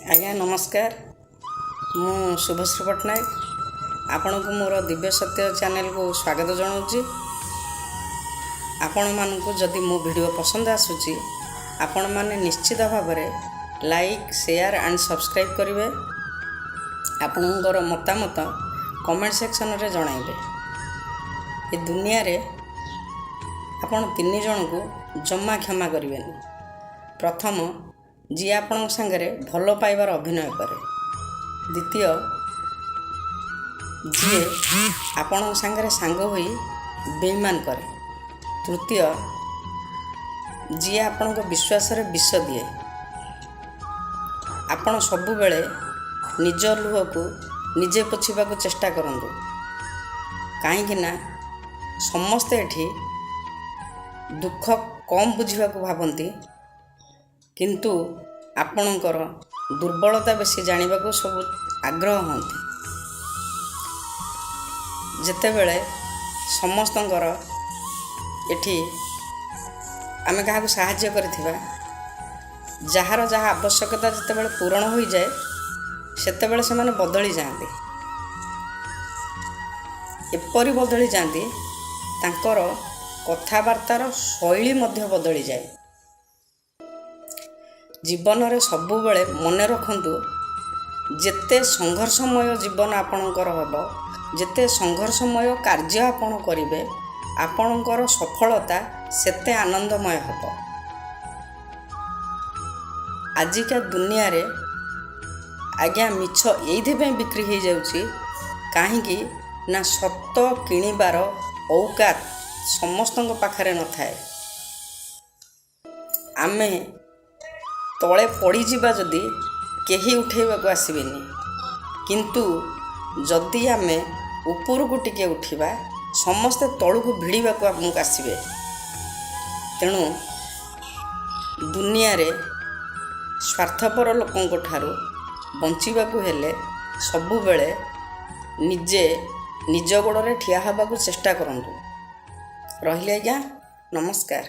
आज्ञा नमस्कार। मु शुभश्री पट्टनायक आपण को मोर दिव्य सत्य चैनल को स्वागत जनाऊँगी। आपण मानू जदि मो वीडियो पसंद आसूची आपण माने निश्चित भाव में लाइक शेयर एंड सब्सक्राइब करेंगे। आपणकर मतामत कमेंट सेक्शन रे जणाइबे। ए दुनिया रे आपण तीन जन को जमा क्षमा करेंगे। प्रथम जी आपण सांगरे भल पाइबार अभिनय करे। द्वितीय जी आपण सांगरे सांग होई बेईमान करे। तृतीय जी आपण को विश्वास रे विष दिए। आपण सबु बेले निज लुह को निजे पोछिबा को चेष्टा करंतु, काहेकि ना समस्ते एठी दुख कम बुझिबा को भाबंती, किंतु आपणकर दुर्बलता बेसी जानिबा को सब आग्रह होती। जेतेबेले समस्तंकर एठी आमे काहाकु साहाय्य करिथिबा, जହାର जहाँ आवश्यकता जेतेबेले पूरण होई जाए सेतेबेले से माने बदली जाते। एपरि बदली जाती तांकर कथाबार्तार शैली मध्य बदली जाए। जीवन रे सबु बेले मने रखंतु, जेते संघर्षमय जीवन आपणकर हबो, जेते संघर्षमय कार्य आपण करिवे, आपणकर सफलता सेते आनंदमय हबो। आजिका दुनिया रे आज्ञा मिछ एइथिबे बिक्री हो जाउची, काहेकि ना सत किणीबार औकात समस्तଙ୍କ पाखरे न थाए। आमे तले पड़ी जीवा जदि केही उठेबा को आसीबेनी, किंतु जदि आमे ऊपर को टिके उठिबा समस्ते तळु को भिड़ीबा को आपन आसीबे। तेणु दुनिया रे स्वार्थपर लोकंक ठारू बंचिबा को हेले सबु बेले निजे निज गोड़े ठिया हबा को चेष्टा करंतु। रहिले आज्ञा नमस्कार।